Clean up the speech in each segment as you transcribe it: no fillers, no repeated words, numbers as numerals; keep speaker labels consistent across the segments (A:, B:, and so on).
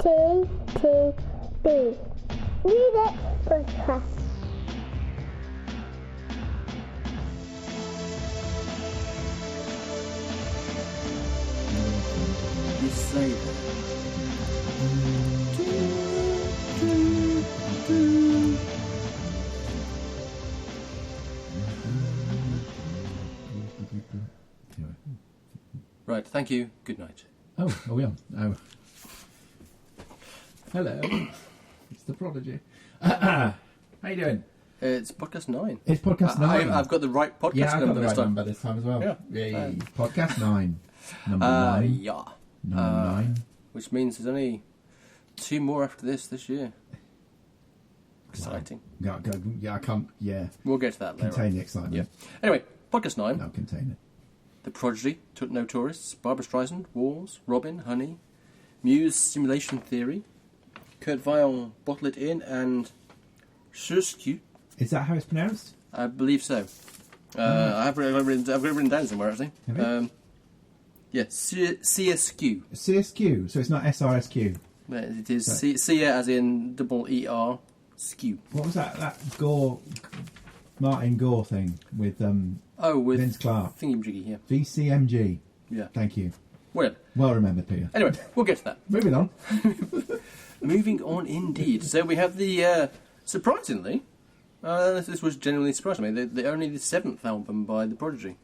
A: TTB. Read it podcast.
B: You say that. Right, thank you. Good night.
C: Oh, are we on? Oh. Hello. It's the Prodigy. How you doing?
B: It's podcast 9.
C: It's podcast 9.
B: I've got the right podcast
C: yeah, I've got
B: number
C: the
B: this
C: right
B: time.
C: number this time as well.
B: Yeah.
C: Yay. Podcast 9. Number 9.
B: Yeah.
C: Number 9.
B: Which means there's only 2 more after this year. Exciting.
C: Wow. Yeah, I can't. Yeah.
B: We'll get to that later.
C: Contain the excitement.
B: Yeah. Anyway, podcast 9.
C: No, contain it.
B: The Prodigy, Took No Tourists, Barbra Streisand, Walls, Robyn, Honey, Muse, Simulation Theory, Kurt Weill, Bottle It In, and SRSQ.
C: Is that how it's pronounced?
B: I believe so. I've written down somewhere actually.
C: Have you?
B: Yeah, CSQ.
C: CSQ, so it's not SRSQ.
B: It is
C: Right.
B: C as in double ER, skew.
C: What was that Martin Gore thing with
B: With
C: Vince Clarke?
B: thingy-majiggy, yeah.
C: VCMG.
B: Yeah.
C: Thank you.
B: Well,
C: Well remembered, Peter.
B: anyway, we'll get to that.
C: Moving on.
B: Moving on indeed. So we have the, surprisingly, this was genuinely surprising me, only the 7th album by The Prodigy.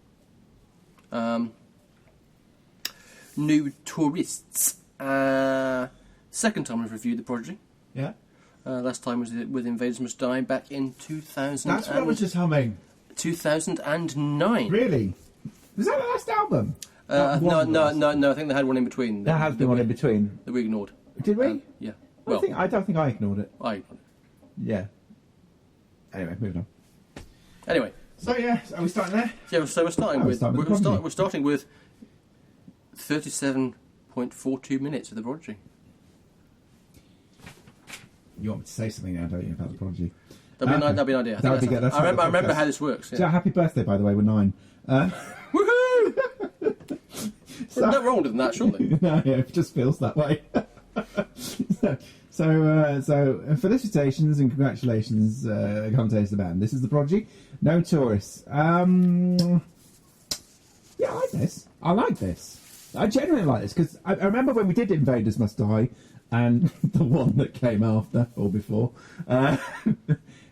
B: New Tourists. Second time we've reviewed The Prodigy.
C: Yeah.
B: Last time was with Invaders Must Die back in 2000.
C: That's what I was just humming.
B: 2009.
C: Really? Was that the last album?
B: No. I think they had one in between.
C: There has been one in between.
B: That we ignored.
C: Did we?
B: Yeah.
C: I don't think I ignored it.
B: I ignored it.
C: Yeah. Anyway, moving on.
B: Anyway.
C: So yeah, are we starting there?
B: Yeah. So we're starting with
C: The Prodigy.
B: we're starting with 37.42 minutes of The Prodigy.
C: You want me to say something now, don't you, about the Prodigy?
B: That'd be an idea.
C: That would be good. That's
B: I remember how this works.
C: So
B: Yeah.
C: happy birthday, by the way, we're 9.
B: Woohoo! No wrong with that, surely.
C: No, yeah, it just feels that way. So felicitations and congratulations, commentators, the band. This is the Prodigy. No Tourists. Yeah, I like this. I like this. I genuinely like this because I remember when we did Invaders Must Die, and the one that came after or before.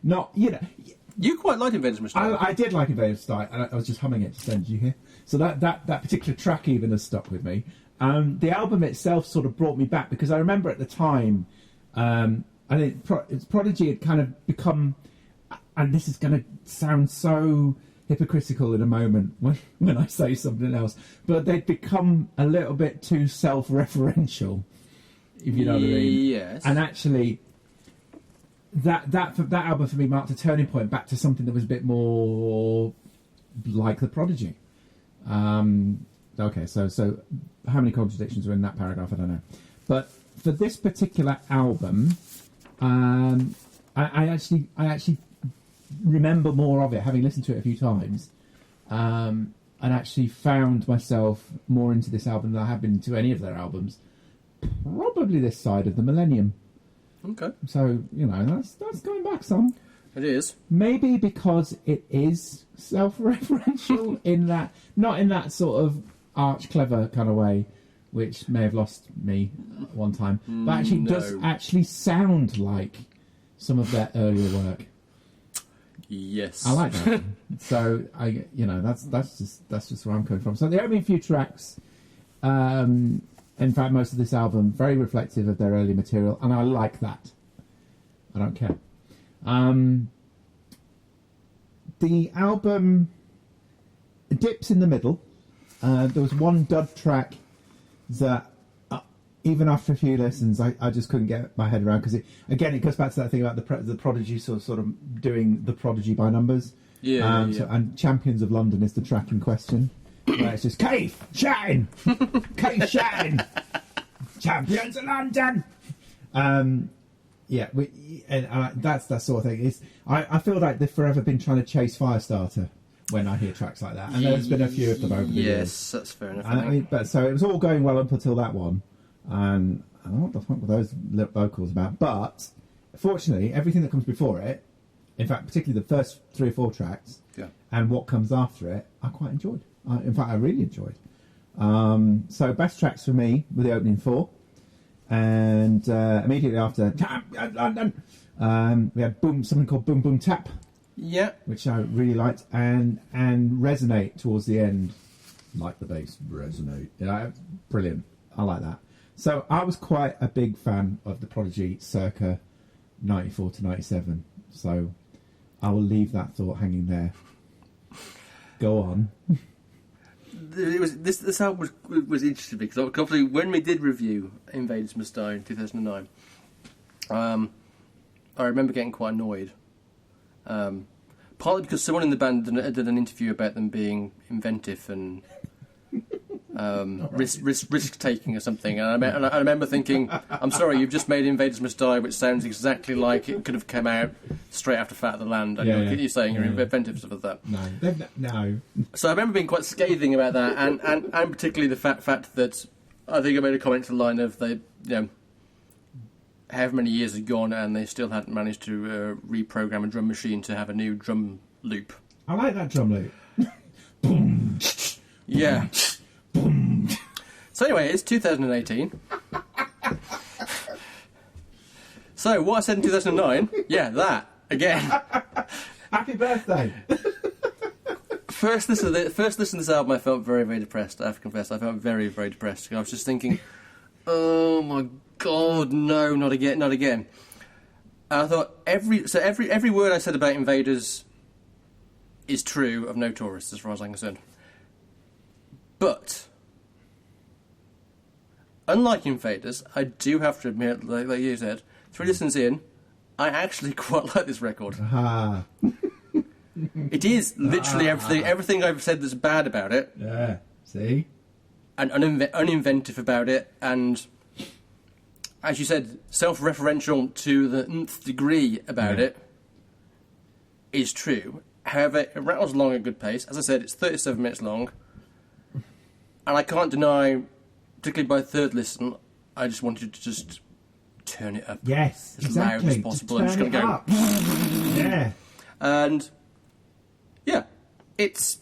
C: Not, you know.
B: You quite liked Invaders Must Die.
C: I did like Invaders Must Die, and I was just humming it just then. Did you hear? So that particular track even has stuck with me. The album itself sort of brought me back because I remember at the time, I think Prodigy had kind of become, and this is going to sound so hypocritical in a moment when I say something else, but they'd become a little bit too self-referential, if you know what I mean.
B: Yes.
C: And actually, that album for me marked a turning point back to something that was a bit more like the Prodigy. Okay, so how many contradictions are in that paragraph? I don't know. But for this particular album, I actually remember more of it, having listened to it a few times, and actually found myself more into this album than I have been to any of their albums. Probably this side of the millennium.
B: Okay.
C: So, you know, that's going back some.
B: It is.
C: Maybe because it is self-referential in that, not in that sort of arch clever kind of way, which may have lost me one time, but actually does actually sound like some of their earlier work.
B: Yes.
C: I like that. So that's just where I'm coming from. So the opening few tracks, in fact, most of this album, very reflective of their early material, and I like that. I don't care. The album dips in the middle. There was one dud track that, even after a few listens, I just couldn't get my head around, because it goes back to that thing about the Prodigy sort of doing the Prodigy by numbers.
B: Yeah.
C: So, and Champions of London is the track in question. Where it's just Keith shouting, Keith shouting, Champions of London. That's that sort of thing. I feel like they've forever been trying to chase Firestarter when I hear tracks like that, and there's been a few of them over the years.
B: Yes, that's fair enough.
C: But so it was all going well up until that one, and what the fuck were those vocals about? But fortunately, everything that comes before it, in fact, particularly the first 3 or 4 tracks, and what comes after it, I quite enjoyed. In fact, I really enjoyed. So best tracks for me were the opening 4, and immediately after, we had something called Boom Boom Tap.
B: Yeah.
C: Which I really liked, and Resonate towards the end, like the bass, Resonate. Brilliant. I like that. So I was quite a big fan of the Prodigy circa 94 to 97. So I will leave that thought hanging there. Go on.
B: This album was interesting because obviously when we did review Invaders Must Die in 2009, I remember getting quite annoyed. Partly because someone in the band did an interview about them being inventive and risk taking or something, and I remember thinking, I'm sorry, you've just made Invaders Must Die, which sounds exactly like it could have come out straight after Fat of the Land, and you're saying you're inventive stuff like that.
C: No.
B: So I remember being quite scathing about that, and particularly the fact that I think I made a comment to the line of they, however many years had gone and they still hadn't managed to reprogram a drum machine to have a new drum loop.
C: I like that drum loop. Boom.
B: Yeah. Boom. So anyway, it's 2018. So what I said in 2009, that again.
C: Happy birthday.
B: First listen to this album, I felt very, very depressed. I have to confess, I felt very, very depressed. I was just thinking, oh my God, no, not again, not again. And I thought every word I said about Invaders is true of No Tourists, as far as I'm concerned. But unlike Invaders, I do have to admit, like you said, 3 listens in, I actually quite like this record. It is literally everything I've said that's bad about it.
C: Yeah, see?
B: And uninventive about it, and as you said, self-referential to the nth degree about it is true. However, it rattles along at a good pace. As I said, it's 37 minutes long. And I can't deny, particularly by 3rd listen, I just wanted to just turn it up as loud as possible. I'm just going to go.
C: Yeah.
B: And, it's,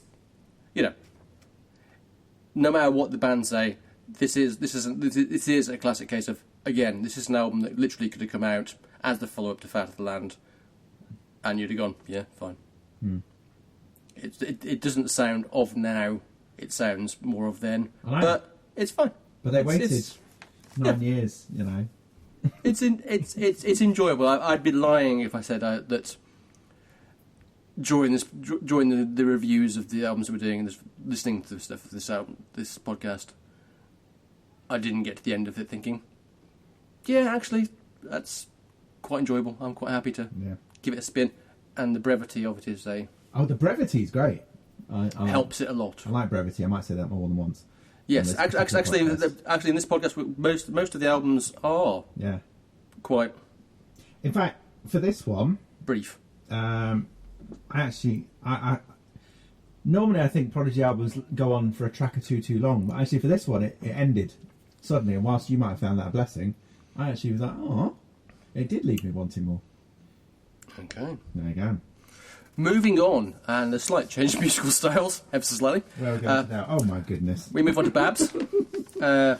B: no matter what the band say, this is a classic case of, again, this is an album that literally could have come out as the follow-up to Fat of the Land, and you'd have gone, yeah, fine. It doesn't sound of now, it sounds more of then, but it's fine.
C: But they waited 9 years,
B: It's enjoyable. I'd be lying if I said that during the reviews of the albums that we're doing and listening to the stuff of this album, this podcast, I didn't get to the end of it thinking, yeah, actually, that's quite enjoyable. I'm quite happy to give it a spin, and the brevity of it is the
C: brevity is great.
B: Helps it a lot.
C: I like brevity. I might say that more than once.
B: Yes, actually, in this podcast, most of the albums are quite.
C: In fact, for this one,
B: brief.
C: I normally I think Prodigy albums go on for a track or two too long, but actually for this one it ended suddenly, and whilst you might have found that a blessing, I actually was like, oh, it did leave me wanting more.
B: Okay.
C: There you go.
B: Moving on, and a slight change in musical styles, ever so slightly.
C: Where are we going to now? Oh my goodness.
B: We move on to Babs. The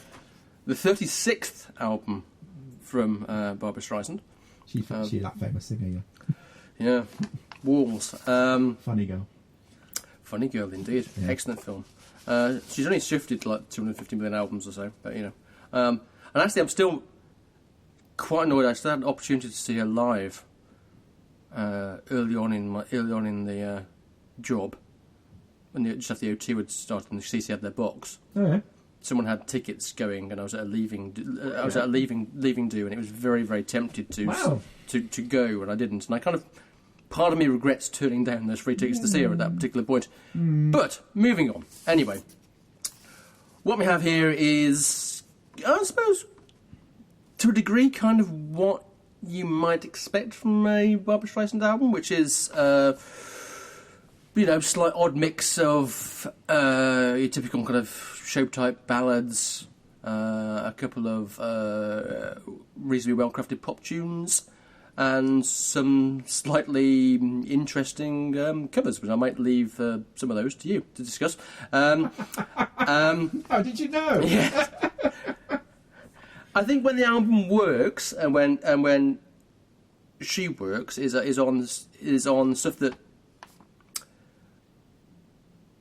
B: 36th album from Barbra Streisand.
C: She's that famous singer,
B: yeah. Walls.
C: Funny girl.
B: Funny girl, indeed. Yeah. Excellent film. She's only shifted like 250 million albums or so, but and actually, I'm still quite annoyed. I still had an opportunity to see her live early on in the job, when just after the O2 had started and the CC had their box.
C: Oh yeah.
B: Someone had tickets going, and I was at a leaving do, and it was very, very tempted to go, and I didn't. And I kind of, part of me regrets turning down those free tickets to see her at that particular point. But moving on. Anyway, what we have here is, I suppose, to a degree, kind of what you might expect from a Barbra Streisand album, which is, slight odd mix of your typical kind of show-type ballads, a couple of reasonably well-crafted pop tunes, and some slightly interesting covers, which I might leave some of those to you to discuss.
C: How did you know?
B: Yeah. I think when the album works, and when she works, is on stuff that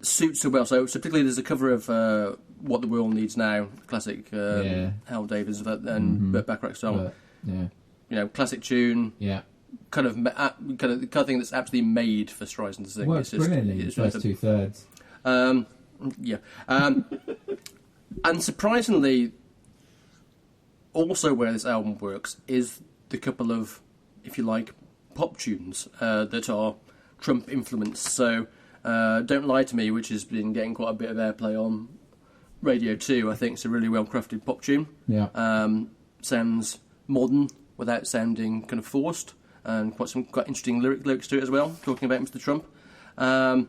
B: suits her well. So particularly there's a cover of "What the World Needs Now," classic Hal Davis and Burt Bacharach song.
C: Yeah.
B: You know, classic tune.
C: Yeah.
B: Kind of thing that's absolutely made for Streisand to sing.
C: Works brilliantly. It's first 2/3.
B: Yeah. And surprisingly, also where this album works is the couple of, if you like, pop tunes that are Trump influenced. So, Don't Lie to Me, which has been getting quite a bit of airplay on Radio 2, I think it's a really well-crafted pop tune.
C: Yeah.
B: Sounds modern without sounding kind of forced, and quite interesting lyrics to it as well, talking about Mr. Trump. And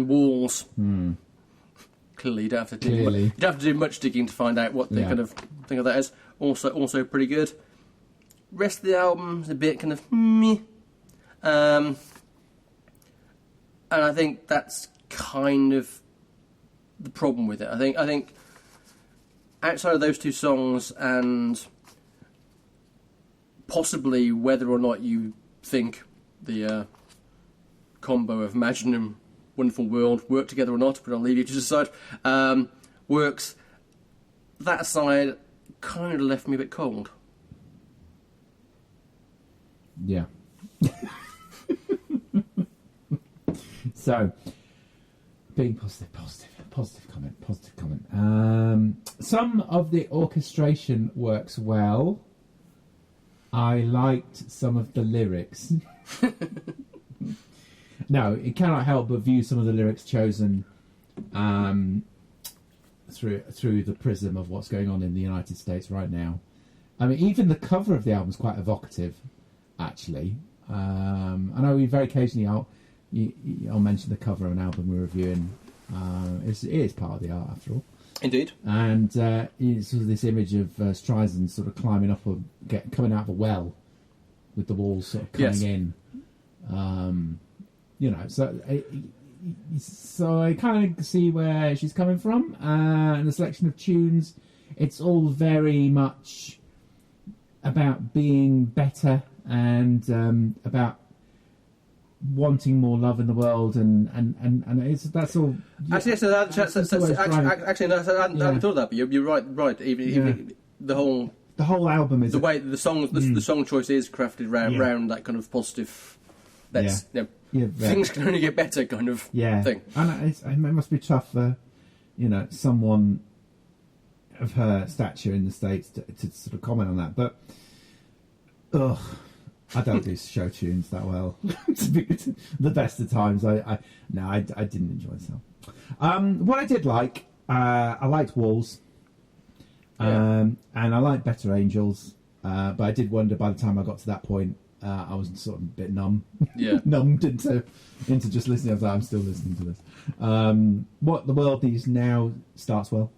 B: Walls. Clearly, you don't have to do much digging to find out what the kind of thing of that is. Also pretty good. Rest of the album's a bit kind of meh. And I think that's kind of the problem with it. I think outside of those two songs, and possibly whether or not you think the combo of Imagine and Wonderful World work together or not, but I'll leave you to decide, works. That aside, kind of left me a bit cold.
C: Yeah. So, being positive comment. Some of the orchestration works well. I liked some of the lyrics. No, it cannot help but view some of the lyrics chosen through the prism of what's going on in the United States right now. I mean, even the cover of the album is quite evocative, actually. I know we very occasionally I'll mention the cover of an album we're reviewing. It is part of the art, after all.
B: Indeed.
C: And it's sort of this image of Streisand sort of climbing up coming out of a well with the walls sort of coming in. You know, so I kind of see where she's coming from, and the selection of tunes. It's all very much about being better and about wanting more love in the world, and that's all.
B: Actually, I hadn't thought of that. But you're right. Even the whole album is the way the song choice is crafted round that kind of positive. Things can only get better kind of thing.
C: And it must be tough for someone of her stature in the States to sort of comment on that. But I don't do show tunes that well. The best of times, I didn't enjoy myself. What I did like, I liked Walls, and I liked Better Angels, but I did wonder by the time I got to that point, I was sort of a bit numbed into just listening. I was like, I'm still listening to this. What the World Needs Now starts well,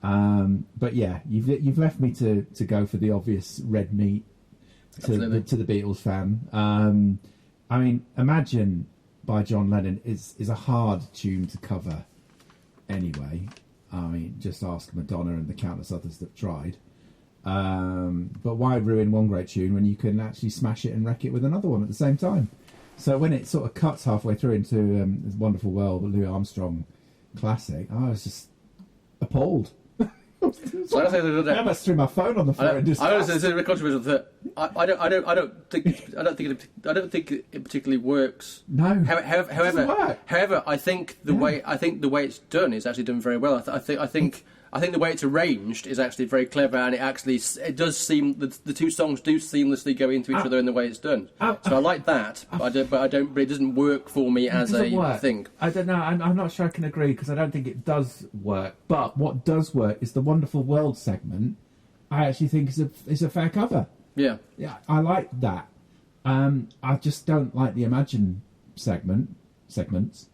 C: but yeah, you've left me to go for the obvious red meat. To the Beatles fan. I mean, Imagine by John Lennon is a hard tune to cover anyway. I mean, just ask Madonna and the countless others that tried. But why ruin one great tune when you can actually smash it and wreck it with another one at the same time? So when it sort of cuts halfway through into This Wonderful World, the Louis Armstrong classic, I was just appalled.
B: So
C: I must threw my phone on the floor and just.
B: I don't think it's controversial that I don't think it particularly works.
C: No.
B: However, I think the way it's done is actually done very well. I think the way it's arranged is actually very clever, and it does seem the two songs do seamlessly go into each other in the way it's done. So I like that, but it doesn't work for me as a thing.
C: I don't know. I'm not sure I can agree because I don't think it does work. But what does work is the Wonderful World segment. I actually think is a fair cover.
B: Yeah,
C: I like that. I just don't like the Imagine segments,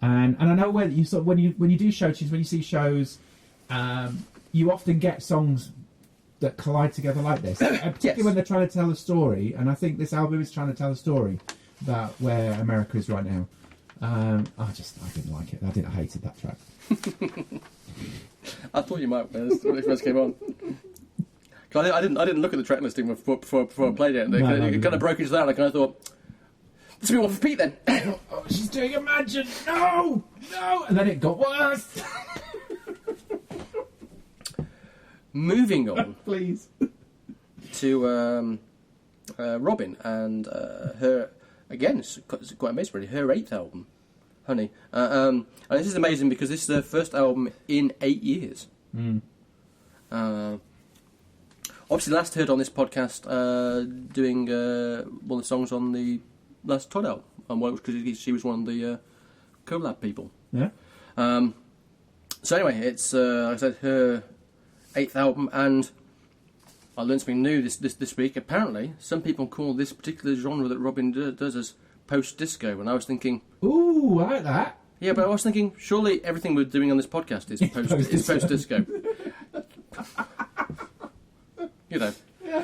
C: and I know where you sort of, when you do show tunes, when you see shows. you often get songs that collide together like this, particularly when they're trying to tell a story. And I think this album is trying to tell a story about where America is right now. I didn't like it. I hated that track.
B: I thought you might when it first came on. I didn't look at the track listing before I played it. It kind of broke into that, and I kind of thought, this will be one for Pete then.
C: Oh, she's doing Imagine. No, and then it got worse.
B: Moving on,
C: please,
B: to Robyn and her again. It's quite amazing, really. Her 8th album, Honey, and this is amazing because this is her first album in 8 years. Obviously, last heard on this podcast doing one of the songs on the last Todd album, because she was one of the collab people.
C: Yeah.
B: So anyway, it's like I said, her 8th album, and I learned something new this week. Apparently, some people call this particular genre that Robyn does as post-disco, and I was thinking,
C: ooh, I like that.
B: Yeah, but I was thinking, surely everything we're doing on this podcast is post-disco. You know,
C: yeah.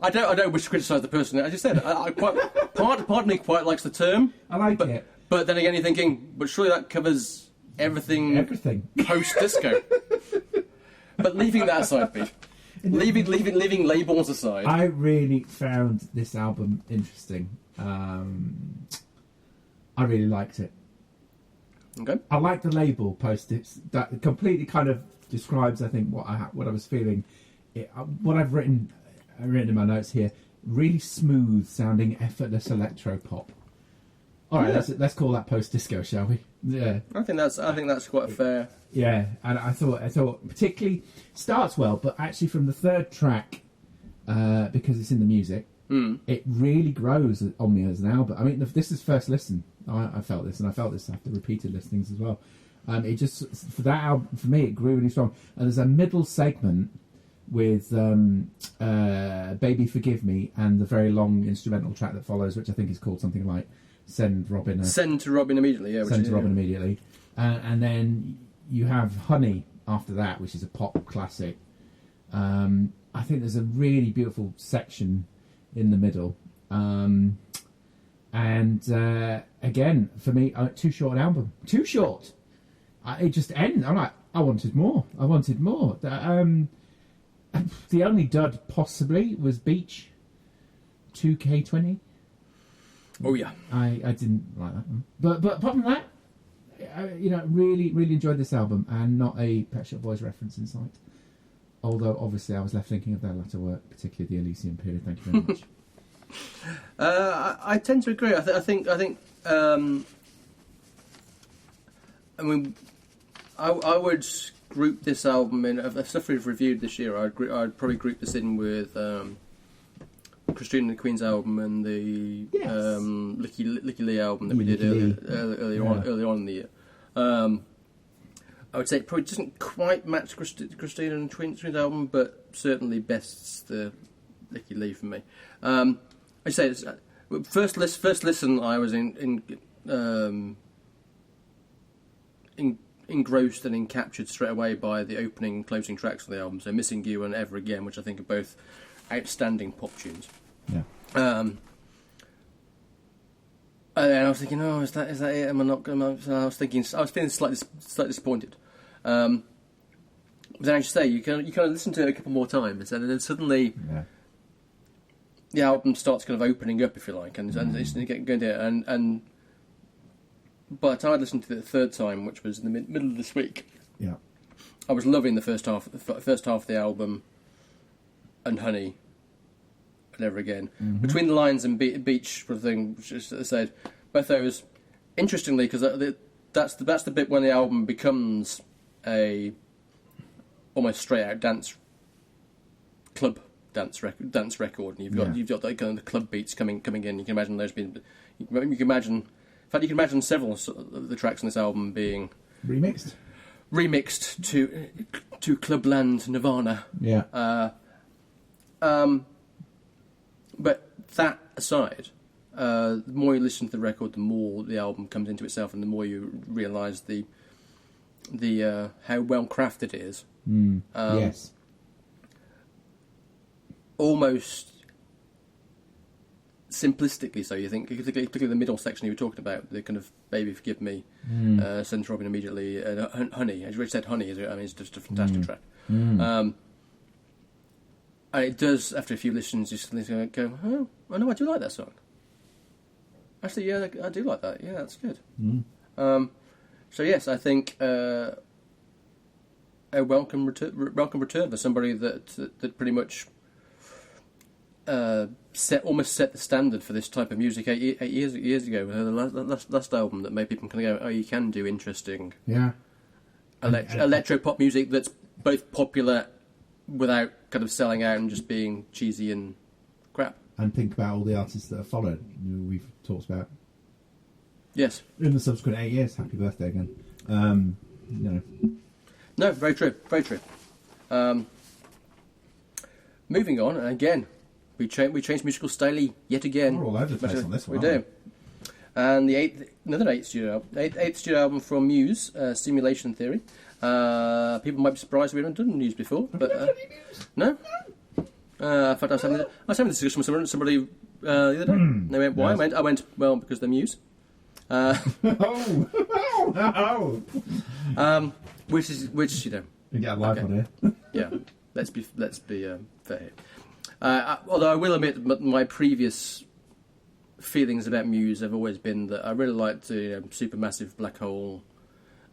B: I don't wish to criticise the person. As you said, part of me quite likes the term.
C: I like it,
B: but then again, you're thinking, but surely that covers everything post-disco. But leaving that aside, Pete, leaving labels aside,
C: I really found this album interesting. I really liked it.
B: Okay.
C: I like the label post. That completely kind of describes, I think, what I was feeling. What I've written in my notes here: really smooth sounding, effortless electro pop. All right, let's call that post disco, shall we? Yeah,
B: I think that's quite a fair.
C: Yeah, and I thought particularly starts well, but actually from the third track, because it's in the music, it really grows on me as an album. I mean, this is first listen. I felt this, and I felt this after repeated listenings as well. It just, for that album, for me, it grew really strong. And there's a middle segment with Baby Forgive Me and the very long instrumental track that follows, which I think is called something like Send to Robyn Immediately. Yeah,
B: Send to
C: Robyn Immediately. And then you have Honey after that, which is a pop classic. I think there's a really beautiful section in the middle. Again, for me, too short an album. Too short. It just ends. I'm like, I wanted more. The only dud possibly was Beach 2K20.
B: Oh yeah,
C: I didn't like that one. But apart from that, really enjoyed this album, and not a Pet Shop Boys reference in sight. Although obviously I was left thinking of their latter work, particularly the Elysium period. Thank you very much.
B: I tend to agree. I think. I mean, I would group this album in, of stuff we've reviewed this year. I'd probably group this in with Christine and the Queen's album and the Licky Lee album that we did earlier on in the year. I would say it probably doesn't quite match Christine and the Queen's album, but certainly bests the Licky Lee for me. I say first listen, I was engrossed and encaptured straight away by the opening and closing tracks of the album. So Missing You and Ever Again, which I think are both outstanding pop tunes.
C: Yeah.
B: And then I was thinking, oh, is that it? Am I not going to? I was feeling slightly disappointed. But then, as you say, you kind of listen to it a couple more times, and then suddenly the album starts kind of opening up, if you like, and it's getting going there. And by the time I listened to it the third time, which was in the middle of this week, I was loving the first half of the album, and Honey, and Ever Again. Mm-hmm. Between the Lines and Beach sort of thing, which is, as I said, both those, interestingly, because that's the bit when the album becomes a almost straight out club dance record, and you've got that kind of the club beats coming in. You can imagine those being. You can imagine. In fact, you can imagine several of the tracks on this album being
C: remixed
B: to Clubland Nirvana.
C: Yeah.
B: But that aside, the more you listen to the record, the more the album comes into itself, and the more you realise the the how well crafted it is.
C: Yes.
B: Almost simplistically so, you think, particularly the middle section you were talking about, the kind of Baby Forgive Me, sends Robyn immediately, Honey, as Rich said, Honey, it's just a fantastic track. And it does, after a few listens, just go, oh, I know, I do like that song. Actually, yeah, I do like that. Yeah, that's good. So yes, I think a welcome return for somebody that pretty much almost set the standard for this type of music eight years ago. The last album that made people kind of go, oh, you can do interesting, electro pop music that's both popular without kind of selling out and just being cheesy and crap.
C: And think about all the artists that have followed. We've talked about.
B: Yes.
C: In the subsequent 8 years. Happy birthday again.
B: No, very true. Very true. Moving on, and again, we changed musical style yet again.
C: We're all over the place on this one.
B: We do. And another eighth studio album from Muse, Simulation Theory. People might be surprised we haven't done Muse before, but no. In fact, I was having this discussion with somebody the other day. They went, "Why?"
C: Yes.
B: I went, "Well, because they're Muse." Which you know.
C: You get a live on here.
B: Yeah, let's be fair here. Although I will admit, my previous feelings about Muse have always been that I really liked Supermassive Black Hole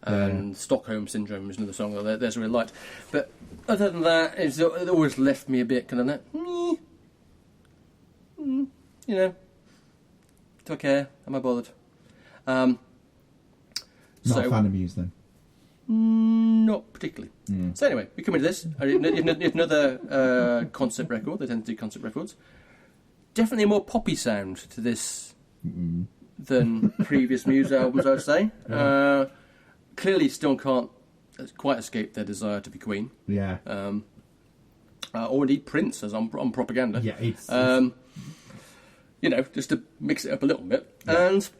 B: and Stockholm Syndrome is another song that I really liked. But other than that, it always left me a bit kind of that, do I care? Am I bothered?
C: Not a fan of Muse then?
B: Not particularly. So anyway, we come into this. If another concept record, they tend to do concept records. Definitely a more poppy sound to this than previous Muse albums, I would say. Clearly still can't quite escape their desire to be Queen.
C: Yeah.
B: Or indeed Prince, as on Propaganda.
C: Yeah, it's
B: just to mix it up a little bit.
C: Yeah.
B: And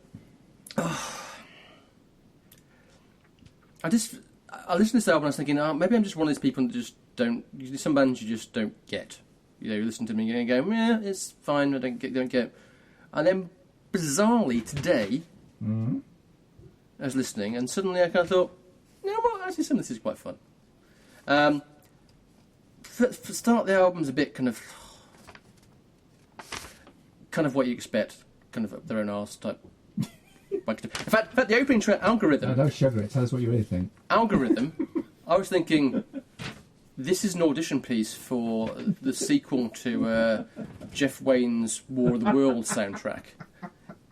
B: I listen to this album and I was thinking, maybe I'm just one of these people that just don't. Some bands you just don't get. You listen to me and go, yeah, it's fine. I don't get. And then bizarrely today, I was listening and suddenly I kind of thought, you know what? Actually, some of this is quite fun. For start, the album's a bit kind of what you expect, kind of up their own arse type. In fact, the opening track, Algorithm.
C: No, sugar it. Tell us what you really think.
B: Algorithm. I was thinking, this is an audition piece for the sequel to Jeff Wayne's War of the Worlds soundtrack.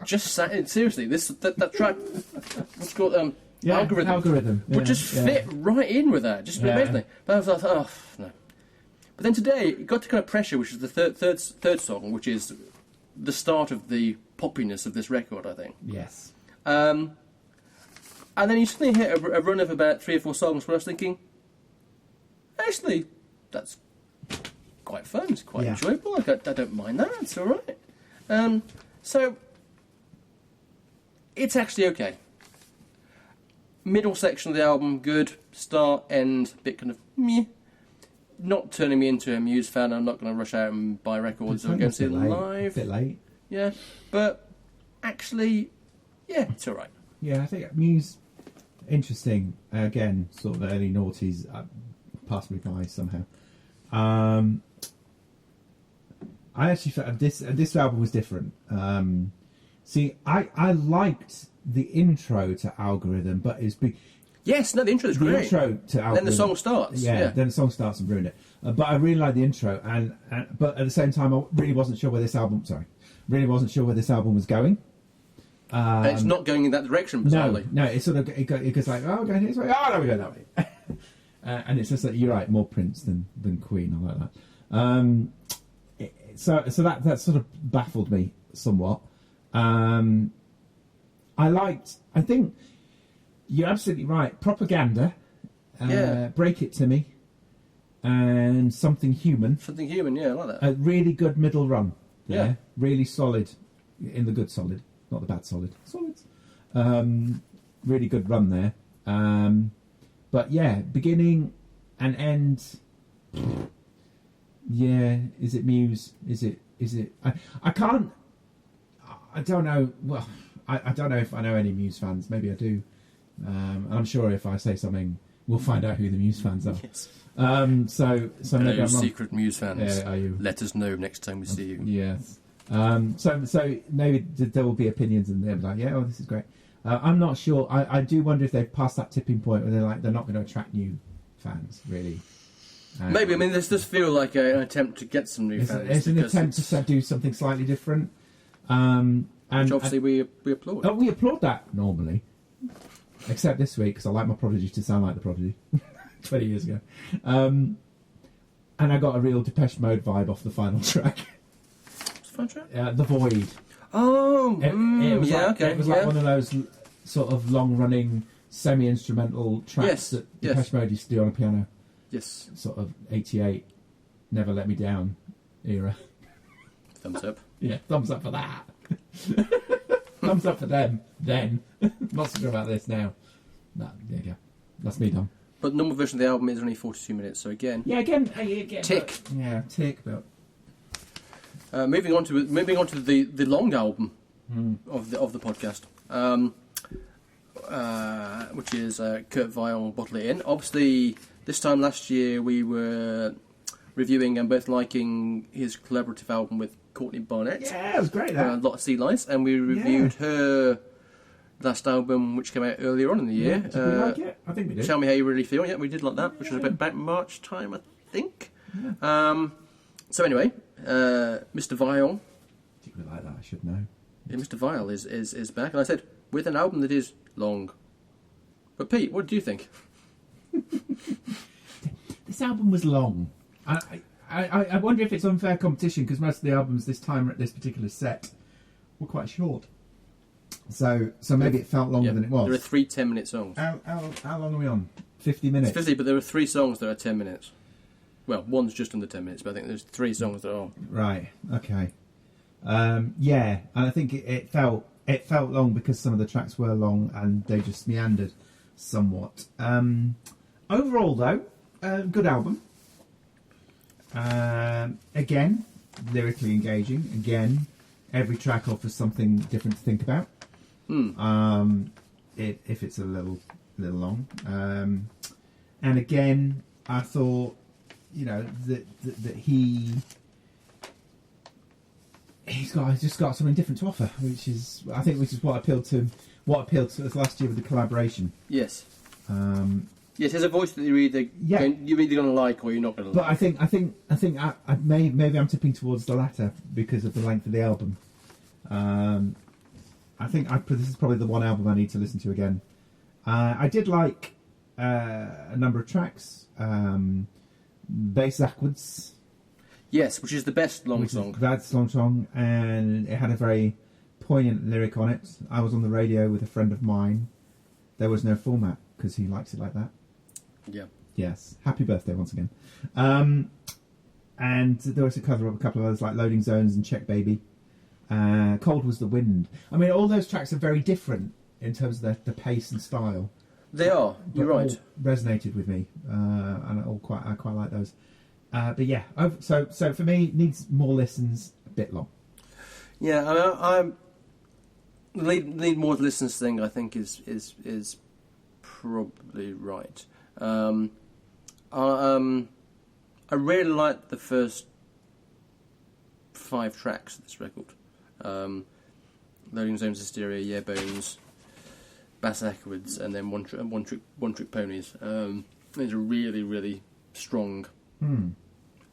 B: Seriously, that track, what's it called? Algorithm. Would just fit right in with that. Just amazingly. But I was like, oh no. But then today it got to kind of Pressure, which is the third song, which is the start of the poppiness of this record, I think.
C: Yes.
B: And then you suddenly hit a run of about 3 or 4 songs where I was thinking, actually, that's quite fun. It's quite enjoyable. I don't mind that. It's all right. So it's actually okay. Middle section of the album, good. Start, end, bit kind of meh. Not turning me into a Muse fan. I'm not going to rush out and buy records or go and see them live.
C: A bit late.
B: Yeah, but actually, yeah, it's all right.
C: Yeah, I think Muse, interesting. Again, sort of early noughties, passed me by somehow. I actually felt this album was different. See, I liked the intro to Algorithm, but it's big.
B: Yes, no, the intro is great.
C: The intro to Algorithm.
B: Then the song starts.
C: Yeah, then the song starts and ruined it. But I really liked the intro, and but at the same time, I really wasn't sure where this album. Was going.
B: It's not going in that direction, bizarrely.
C: No, it's sort of it goes like, oh, going this way. Oh, no, we go that way. And it's just like, you're right, more Prince than Queen. I like that. So that sort of baffled me somewhat. I think you're absolutely right. Propaganda, Break It To Me, and Something Human.
B: Something Human, yeah, I like that.
C: A really good middle run there.
B: Yeah.
C: Really solid, in the good solid, not the bad solid. Solids. Really good run there. But yeah, beginning and end. Yeah, is it Muse? Is it? I can't. I don't know. Well, I don't know if I know any Muse fans. Maybe I do. And I'm sure if I say something, we'll find out who the Muse fans are.
B: Yes.
C: So maybe I'm wrong.
B: Secret Muse fans.
C: Yeah, are you?
B: Let us know next time we see you.
C: Yes. So maybe there will be opinions and they'll be like, yeah, oh, this is great. I'm not sure. I do wonder if they've passed that tipping point where they're not going to attract new fans, really.
B: Maybe. I mean, this does feel like an attempt to get some new fans.
C: It's an attempt to do something slightly different. And
B: which obviously we applaud.
C: Oh, we applaud that normally. Except this week, because I like my Prodigy to sound like the Prodigy. 20 years ago. And I got a real Depeche Mode vibe off the final track.
B: What's the final track?
C: The Void.
B: Oh,
C: it was
B: okay.
C: It was like one of those sort of long-running semi-instrumental tracks that Depeche Mode used to do on a piano.
B: Yes.
C: Sort of 88, Never Let Me Down era.
B: Thumbs up.
C: Yeah, thumbs up for that. Thumbs up for them, then. Not so sure about this now. No, there you go. That's me done.
B: But the normal version of the album is only 42 minutes, so again...
C: Yeah, again
B: tick.
C: But, tick, but...
B: Moving on to the long album of the podcast, which is Kurt Weill, Bottle It In. Obviously, this time last year we were reviewing and both liking his collaborative album with Courtney Barnett.
C: Yeah, it was great. That.
B: A lot of Sea Lice, and we reviewed her last album, which came out earlier on in the year.
C: Yeah, did we like it? I think we did.
B: Tell Me How You Really Feel. Yeah, we did like that, which was about March time, I think. Yeah. So anyway, Mr. Weill.
C: Particularly like that, I should know.
B: Yeah, Mr. Weill is back, and I said with an album that is long. But Pete, what do you think?
C: This album was long. I wonder if it's unfair competition because most of the albums this time at this particular set were quite short. So maybe it felt longer than it was.
B: There are 3 10-minute songs.
C: How long are we on? 50 minutes?
B: It's 50, but there are 3 songs that are 10 minutes. Well, one's just under 10 minutes, but I think there's 3 songs that are...
C: Right, okay. Yeah, and I think it felt long because some of the tracks were long and they just meandered somewhat. Overall, though, good album. Again, lyrically engaging. Again, every track offers something different to think about. If it's a little long. And again, I thought, that he's just got something different to offer, which is what appealed to us last year with the collaboration.
B: Yes. Yes, there's a voice that you're either going to like or you're not going to like.
C: But I think maybe I'm tipping towards the latter because of the length of the album. I think this is probably the one album I need to listen to again. I did like a number of tracks. Bass Backwards.
B: Yes, which is the best long song.
C: That's long song, and it had a very poignant lyric on it. I was on the radio with a friend of mine. There was no format because he likes it like that.
B: Yeah.
C: Yes. Happy birthday once again. And there was a couple of others like Loading Zones and Check Baby. Cold Was the Wind. I mean, all those tracks are very different in terms of the pace and style.
B: They are. You're right.
C: All resonated with me, and I quite like those. But yeah, so for me, needs more listens. A bit long.
B: Yeah, I'm need more listens thing. I think is probably right. I really like the first 5 tracks of this record. Loading Zones, Hysteria, Yeah Bones, Bass Backwards, and then One Trick Ponies. There's a really, really strong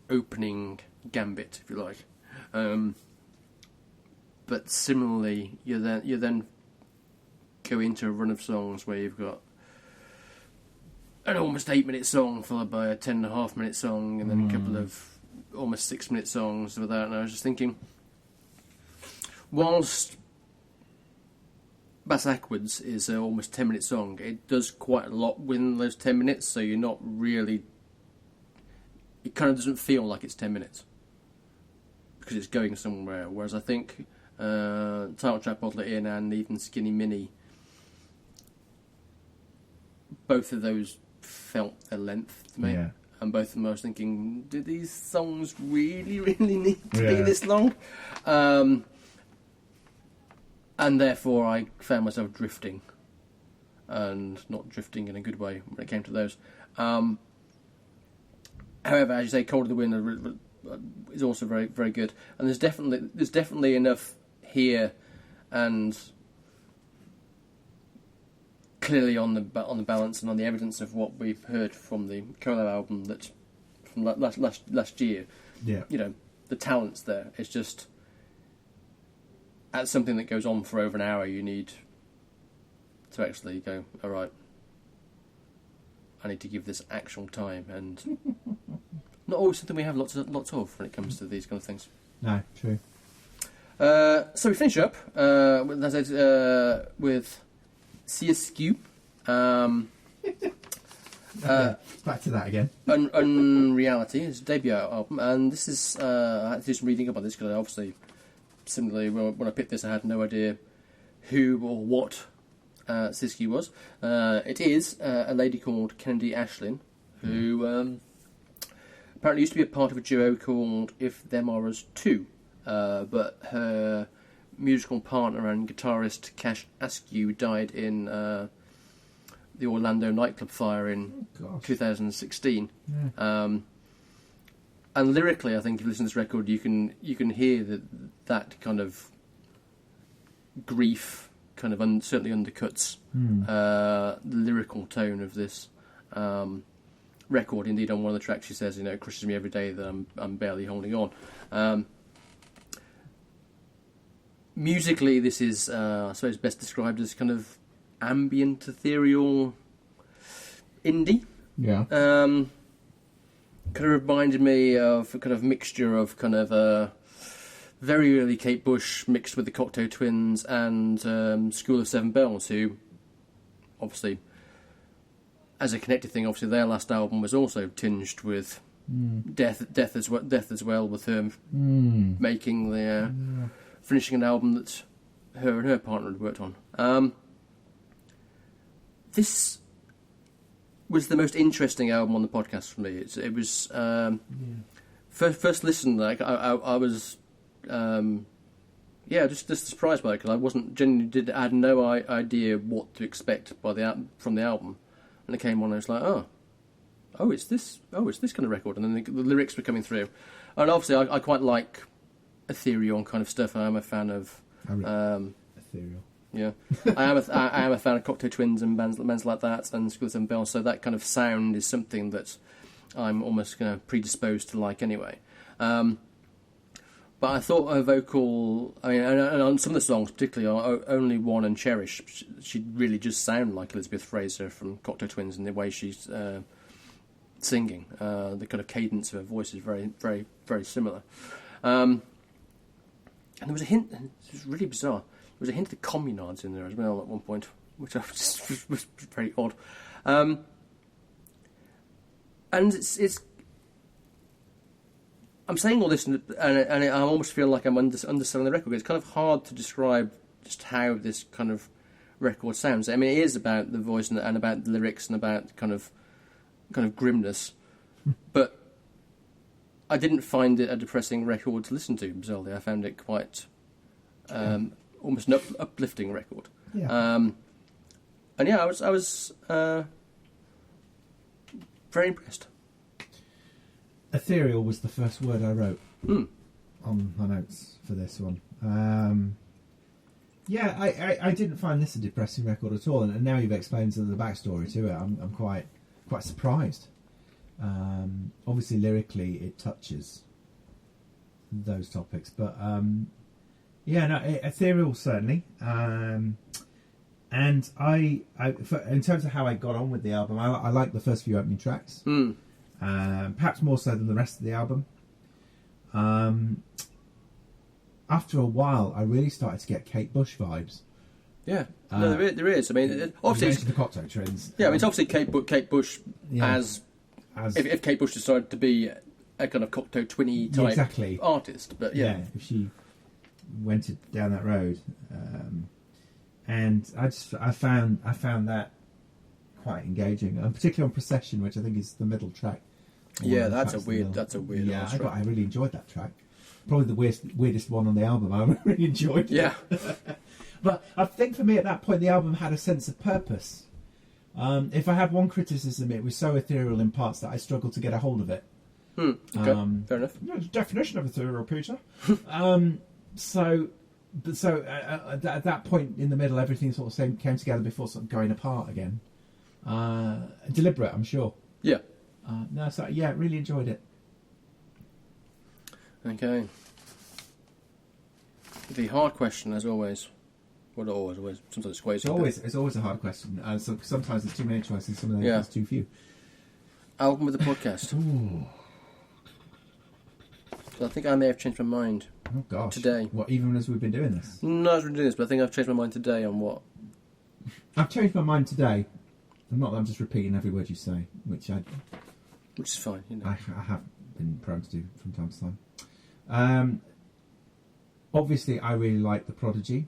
B: opening gambit, if you like. But similarly, you then go into a run of songs where you've got an almost 8-minute song followed by a 10.5-minute song, and then a couple of almost 6-minute songs with that. And I was just thinking, whilst Bass Backwards is an almost 10-minute song, it does quite a lot within those 10 minutes, so you're not really... It kind of doesn't feel like it's 10 minutes because it's going somewhere. Whereas I think Title Track, Bottle It In, and even Skinny Mini, both of those felt their length to me.
C: Yeah.
B: And both of them I was thinking, do these songs really need to be this long? And therefore I found myself drifting. And not drifting in a good way when it came to those. However, as you say, Cold of the Wind is also very, very good. And there's definitely enough here, and clearly on the balance and on the evidence of what we've heard from the Colo album that from last year.
C: Yeah.
B: You know, the talent's there. It's just at something that goes on for over an hour, you need to actually go, all right, I need to give this actual time, and not always something we have lots of when it comes to these kind of things.
C: No, true.
B: So we finish up with SRSQ.
C: Back to that again.
B: Unreality, his debut album, and this is I had to do some reading up on this because obviously, similarly, when I picked this, I had no idea who or what SRSQ was. It is a lady called Kennedy Ashlyn, who apparently used to be a part of a duo called If Them Are Us Two, but her musical partner and guitarist Cash Askew died in the Orlando nightclub fire in 2016. Yeah. And lyrically, I think if you listen to this record, you can hear that kind of grief kind of certainly undercuts the lyrical tone of this record. Indeed, on one of the tracks she says, you know, it crushes me every day that I'm barely holding on. Musically, this is, I suppose, best described as kind of ambient, ethereal indie.
C: Yeah.
B: Kind of reminded me of a kind of mixture of kind of very early Kate Bush mixed with the Cocteau Twins and School of Seven Bells, who obviously, as a connected thing, obviously their last album was also tinged with death as well, with her making the finishing an album that her and her partner had worked on. This was the most interesting album on the podcast for me. It was first listen, like I was just surprised by it, because I had no idea what to expect from the album, and it came on and I was like, it's this kind of record, and then the lyrics were coming through, and obviously I quite like ethereal kind of stuff. I am a fan of
C: ethereal.
B: Yeah, I am a fan of Cocteau Twins and bands like that, and School of Seven Bells. So that kind of sound is something that I'm almost predisposed to like anyway. But I thought her vocal, and on some of the songs, particularly Only One and Cherish, she really just sound like Elizabeth Fraser from Cocteau Twins in the way she's singing. The kind of cadence of her voice is very, very, very similar. And there was a hint, it was really bizarre. There was a hint of the Communards in there as well at one point, which was very odd. And it's I'm saying all this, and I almost feel like I'm underselling the record. It's kind of hard to describe just how this kind of record sounds. I mean, it is about the voice and about the lyrics and about kind of grimness, but I didn't find it a depressing record to listen to. Bizarrely, I found it quite almost an uplifting record.
C: Yeah.
B: And yeah, I was very impressed.
C: Ethereal was the first word I wrote on my notes for this one. I didn't find this a depressing record at all, and now you've explained the backstory to it. I'm quite surprised. Obviously, lyrically, it touches those topics, but ethereal certainly. And in terms of how I got on with the album, I like the first few opening tracks. Perhaps more so than the rest of the album. After a while, I really started to get Kate Bush vibes.
B: Yeah, no, there is. I mean, obviously,
C: the Cocteau Twins.
B: Yeah, I mean, it's obviously Kate Bush as if Kate Bush decided to be a kind of Cocteau Twinny type artist, but yeah,
C: if she went down that road, and I found that quite engaging, and particularly on Procession, which I think is the middle track.
B: Yeah, that's a weird.
C: Yeah, I really enjoyed that track. Probably the weirdest one on the album. I really enjoyed.
B: Yeah.
C: But I think for me at that point, the album had a sense of purpose. If I had one criticism, it was so ethereal in parts that I struggled to get a hold of it.
B: Okay, fair enough.
C: The definition of ethereal, Peter. At that point in the middle, everything sort of came together before sort of going apart again. Deliberate, I'm sure.
B: Yeah.
C: Really enjoyed it.
B: Okay. The hard question, as always. Well, always. Sometimes it's quite.
C: It's always a hard question. So sometimes there's too many choices. Sometimes there's too few.
B: Album of the podcast.
C: Ooh.
B: So I think I may have changed my mind.
C: Oh gosh.
B: Today.
C: What? Even as we've been doing this?
B: No, as we've been doing this, but I think I've changed my mind today on what.
C: I've changed my mind today. Not that I'm just repeating every word you say, which
B: is fine. You know.
C: I have been prone to do from time to time. Obviously, I really like the Prodigy.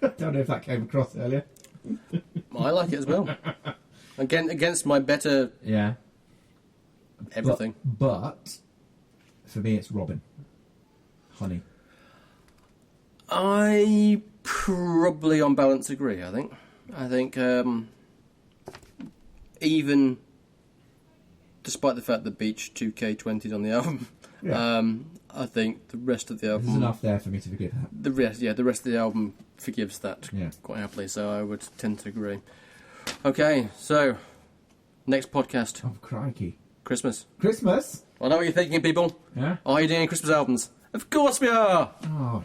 C: I don't know if that came across earlier.
B: I like it as well. Against my better...
C: Yeah.
B: Everything.
C: But for me, it's Robyn. Honey.
B: I probably, on balance, agree, I think even despite the fact that Beach 2K20's on the album, I think the rest of the album...
C: There's enough there for me to forgive that.
B: The rest of the album forgives that quite happily, so I would tend to agree. Okay, so, next podcast.
C: Oh, crikey.
B: Christmas.
C: Christmas?
B: I know what you're thinking, people.
C: Yeah?
B: Are you doing Christmas albums? Of course we are!
C: Oh,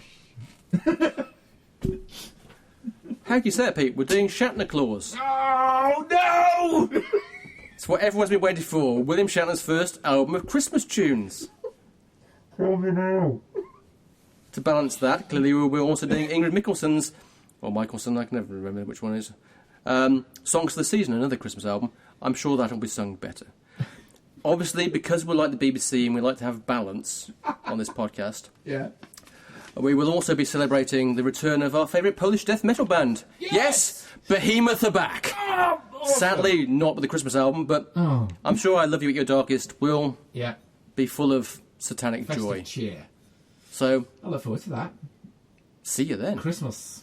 B: How can you say it, Pete? We're doing Shatner Claus.
C: Oh, no!
B: It's what everyone's been waiting for. William Shatner's first album of Christmas tunes.
C: Tell me now.
B: To balance that, clearly we're also doing Ingrid Michaelson's, or Michelson, I can never remember which one it is, Songs of the Season, another Christmas album. I'm sure that'll be sung better. Obviously, because we're like the BBC and we like to have balance on this podcast, we will also be celebrating the return of our favourite Polish death metal band. Yes! Behemoth are back!
C: Oh, awesome.
B: Sadly, not with the Christmas album, but I'm sure I Love You at Your Darkest will be full of satanic
C: Festive
B: joy.
C: Cheer.
B: So,
C: I look forward to that.
B: See you then.
C: Christmas.